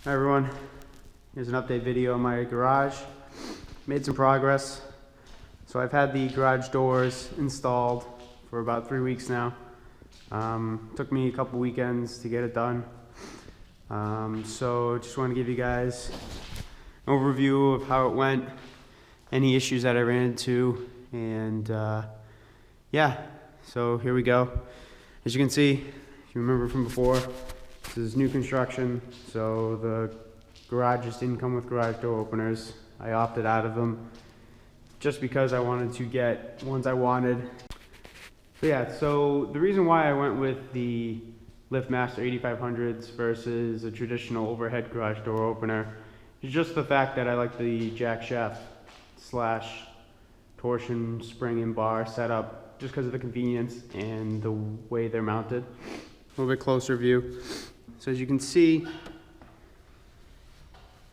Hi everyone, here's an update video on my garage. Made some progress. So I've had the garage doors installed for about 3 weeks now. Took me a couple weekends to get it done. So just want to give you guys an overview of how it went, any issues that I ran into, and yeah, so here we go. As you can see, if you remember from before, this is new construction, so the garages didn't come with garage door openers. I opted out of them just because I wanted to get ones I wanted. So yeah, so the reason why I went with the Liftmaster 8500s versus a traditional overhead garage door opener is just the fact that I like the jack shaft slash torsion spring and bar setup just because of the convenience and the way they're mounted. A little bit closer view. So as you can see,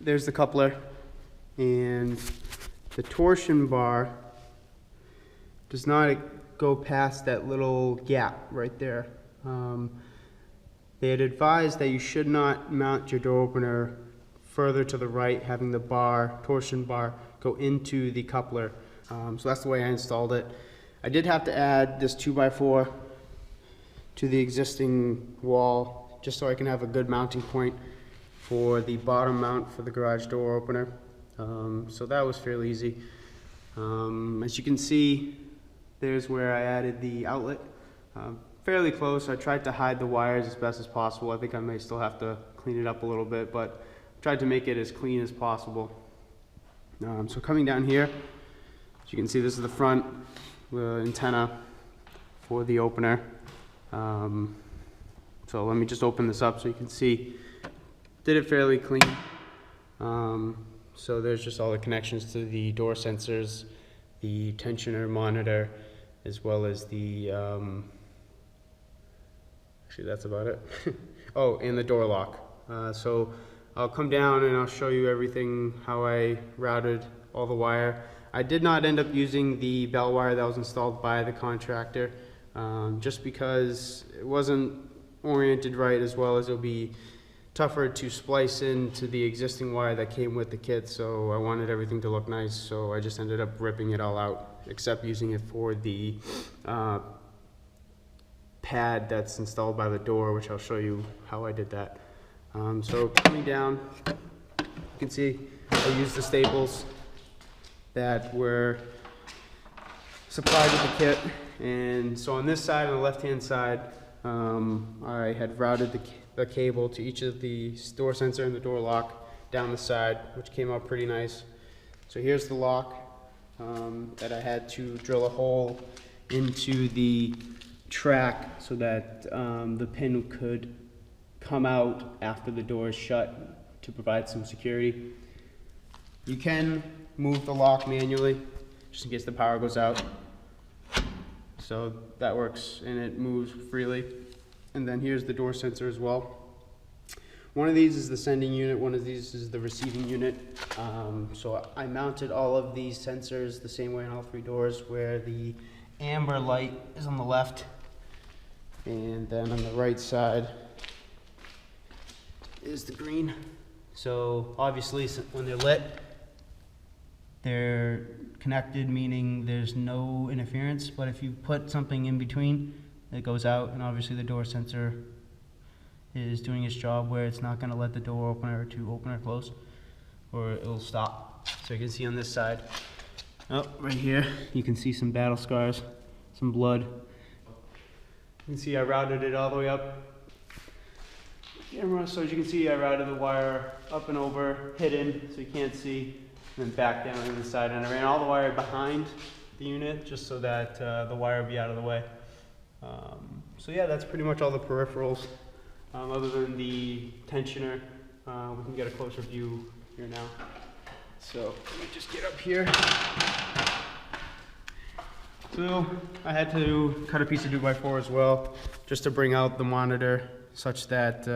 there's the coupler, and the torsion bar does not go past that little gap right there. They had advised that you should not mount your door opener further to the right, having the torsion bar go into the coupler. So that's the way I installed it. I did have to add this 2x4 to the existing wall just so I can have a good mounting point for the bottom mount for the garage door opener. So that was fairly easy. As you can see, there's where I added the outlet. Fairly close. I tried to hide the wires as best as possible. I think I may still have to clean it up a little bit, but I tried to make it as clean as possible. So coming down here, as you can see, this is the front antenna for the opener. So let me just open this up so you can see. Did it fairly clean. So there's just all the connections to the door sensors, the tensioner monitor, as well as the, actually that's about it. Oh, and the door lock. So I'll come down and I'll show you everything, how I routed all the wire. I did not end up using the bell wire that was installed by the contractor, just because it wasn't oriented right, as well as it'll be tougher to splice into the existing wire that came with the kit. So I wanted everything to look nice, so I just ended up ripping it all out, except using it for the pad that's installed by the door, which I'll show you how I did that. So coming down, you can see I used the staples that were supplied with the kit. And so on this side, on the left hand side, I had routed the cable to each of the door sensor and the door lock down the side, which came out pretty nice. So here's the lock that I had to drill a hole into the track so that the pin could come out after the door is shut to provide some security. You can move the lock manually just in case the power goes out. So that works, and it moves freely. And then here's the door sensor as well. One of these is the sending unit, one of these is the receiving unit. So I mounted all of these sensors the same way on all three doors, where the amber light is on the left, and then on the right side is the green. So obviously when they're lit, they're connected, meaning there's no interference, but if you put something in between, it goes out, and obviously the door sensor is doing its job where it's not going to let the door opener to open or close, or it'll stop. So you can see on this side, oh, right here, you can see some battle scars, some blood. You can see I routed it all the way up. Camera, so as you can see, I routed the wire up and over, hidden, so you can't see, and then back down on the side, and I ran all the wire behind the unit just so that the wire would be out of the way. So yeah, that's pretty much all the peripherals, other than the tensioner. We can get a closer view here now. So let me just get up here. So I had to cut a piece of 2x4 as well, just to bring out the monitor such that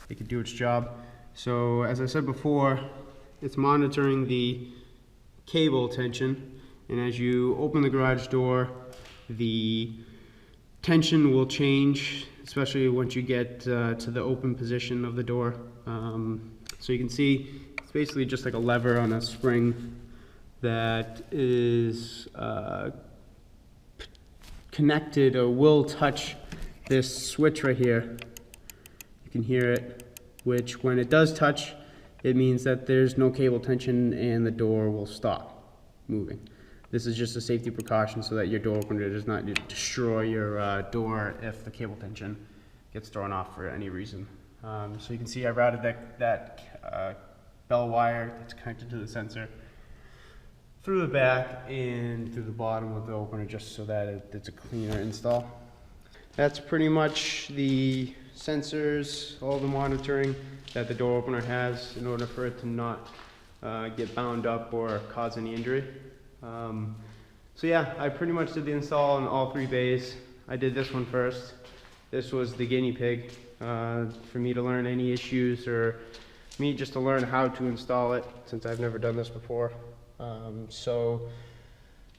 it could do its job. So as I said before, it's monitoring the cable tension, and as you open the garage door, the tension will change, especially once you get to the open position of the door. So you can see it's basically just like a lever on a spring that is connected or will touch this switch right here. You can hear it, which when it does touch, it means that there's no cable tension and the door will stop moving. This is just a safety precaution so that your door opener does not destroy your door if the cable tension gets thrown off for any reason. So you can see I routed that bell wire that's connected to the sensor through the back and through the bottom of the opener just so that it's a cleaner install. That's pretty much the sensors, all the monitoring that the door opener has in order for it to not get bound up or cause any injury. So yeah, I pretty much did the install on all 3 bays. I did this one first. This was the guinea pig for me to learn any issues or me just to learn how to install it since I've never done this before. So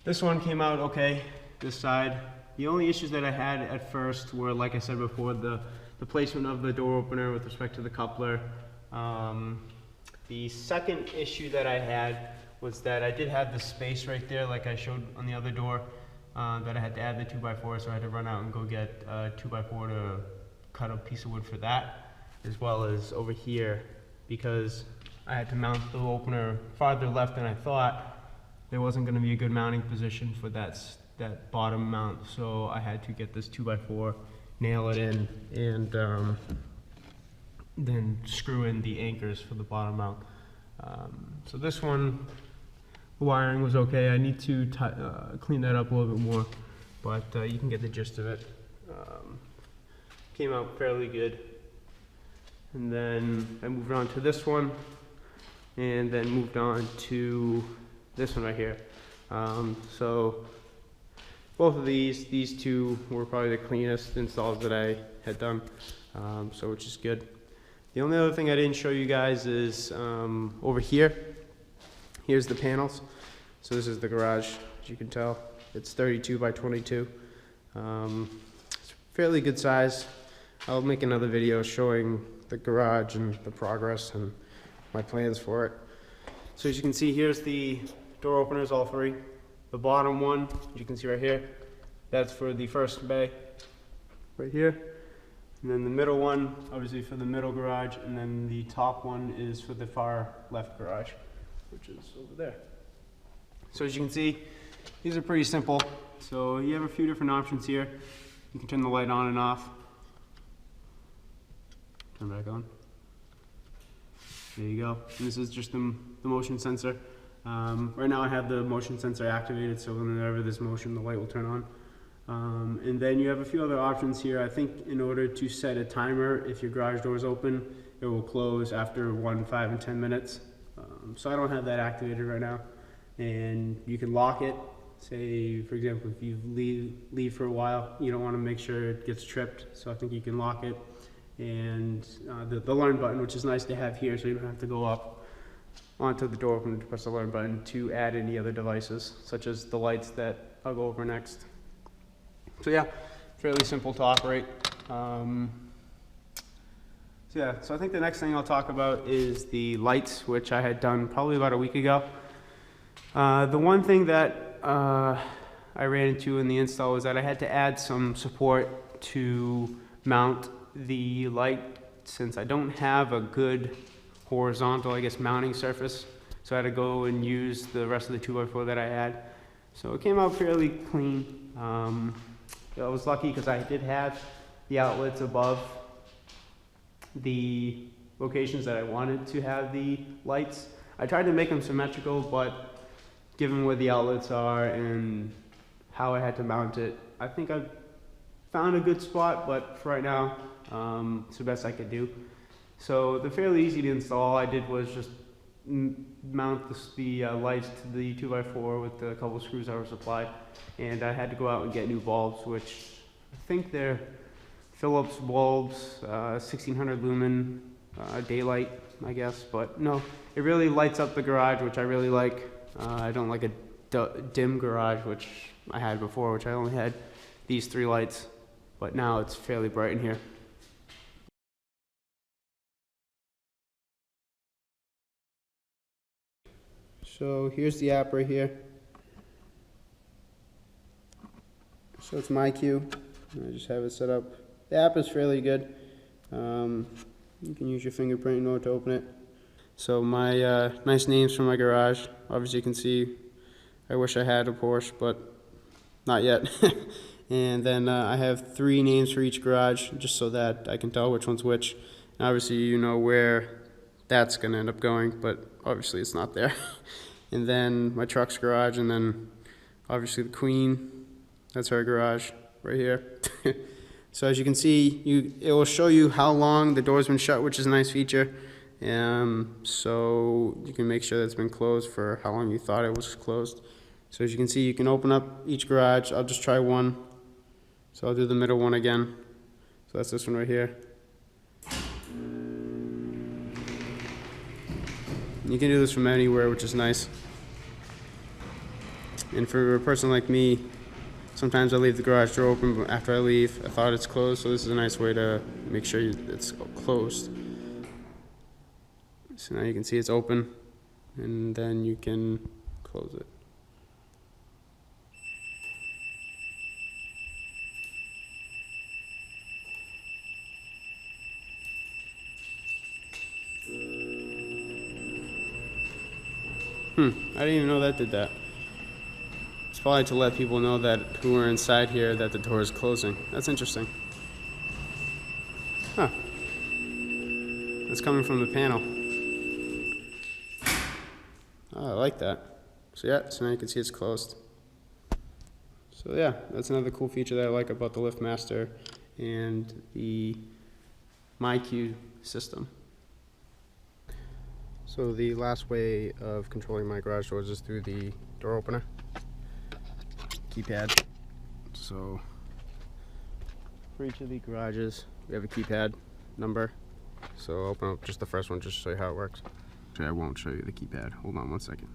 this one came out okay, this side. The only issues that I had at first were, like I said before, the placement of the door opener with respect to the coupler. The second issue that I had was that I did have the space right there, like I showed on the other door, that I had to add the 2x4, so I had to run out and go get a 2x4 to cut a piece of wood for that, as well as over here, because I had to mount the opener farther left than I thought. There wasn't going to be a good mounting position for that bottom mount, so I had to get this 2x4, nail it in, and then screw in the anchors for the bottom mount. So this one, the wiring was okay. I need to clean that up a little bit more, but you can get the gist of it. Came out fairly good. And then I moved on to this one, and then moved on to this one right here. So both of these two were probably the cleanest installs that I had done, so which is good. The only other thing I didn't show you guys is over here. Here's the panels. So this is the garage, as you can tell. It's 32 by 22. It's fairly good size. I'll make another video showing the garage and the progress and my plans for it. So as you can see, here's the door openers, all 3. The bottom one, as you can see right here, that's for the first bay, right here. And then the middle one, obviously for the middle garage, and then the top one is for the far left garage, which is over there. So as you can see, these are pretty simple. So you have a few different options here. You can turn the light on and off. Turn back on. There you go. And this is just the motion sensor. Right now I have the motion sensor activated, so whenever there's motion, the light will turn on. And then you have a few other options here. I think in order to set a timer, if your garage door is open, it will close after 1, 5, and 10 minutes. So I don't have that activated right now. And you can lock it. Say, for example, if you leave for a while, you don't want to make sure it gets tripped. So I think you can lock it. And the learn button, which is nice to have here, so you don't have to go up onto the door opener to press the learn button to add any other devices, such as the lights that I'll go over next. So yeah, fairly simple to operate. So yeah, so I think the next thing I'll talk about is the lights, which I had done probably about a week ago. The one thing that I ran into in the install was that I had to add some support to mount the light, since I don't have a good horizontal, I guess, mounting surface. So I had to go and use the rest of the 2x4 that I had. So it came out fairly clean. I was lucky because I did have the outlets above the locations that I wanted to have the lights. I tried to make them symmetrical, but given where the outlets are and how I had to mount it, I think I found a good spot, but for right now, it's the best I could do. So they're fairly easy to install. All I did was just mount the lights to the 2x4 with a couple of screws I were supplied, and I had to go out and get new bulbs, which I think they're Philips bulbs, 1600 lumen daylight, I guess, but no, it really lights up the garage, which I really like. I don't like a dim garage, which I had before, which I only had these 3 lights, but now it's fairly bright in here. So here's the app right here. So it's MyQ. I just have it set up. The app is fairly good. You can use your fingerprint in order to open it. So my nice names for my garage. Obviously you can see I wish I had a Porsche, but not yet. And then I have 3 names for each garage, just so that I can tell which one's which. And obviously you know where that's going to end up going, but obviously it's not there. And then my truck's garage, and then obviously the Queen, that's her garage right here. So as you can see, it will show you how long the door's been shut, which is a nice feature. So you can make sure that it's been closed for how long you thought it was closed. So as you can see, you can open up each garage. I'll just try one. So I'll do the middle one again. So that's this one right here. You can do this from anywhere, which is nice. And for a person like me, sometimes I leave the garage door open, but after I leave, I thought it's closed, so this is a nice way to make sure it's closed. So now you can see it's open, and then you can close it. I didn't even know that did that. It's probably to let people know that who are inside here that the door is closing. That's interesting. Huh. That's coming from the panel. Oh, I like that. So yeah, so now you can see it's closed. So yeah, that's another cool feature that I like about the Liftmaster and the MyQ system. So the last way of controlling my garage doors is through the door opener, keypad. So for each of the garages, we have a keypad number. So I'll open up just the first one just to show you how it works. Actually, I won't show you the keypad. Hold on one second.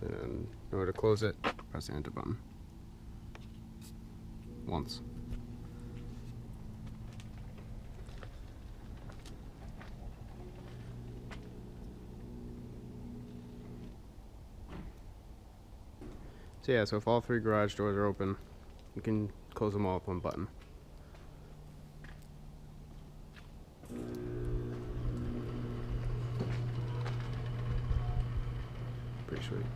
Then in order to close it, press the enter button once. So yeah, so if all 3 garage doors are open, you can close them all with one button. Pretty sweet.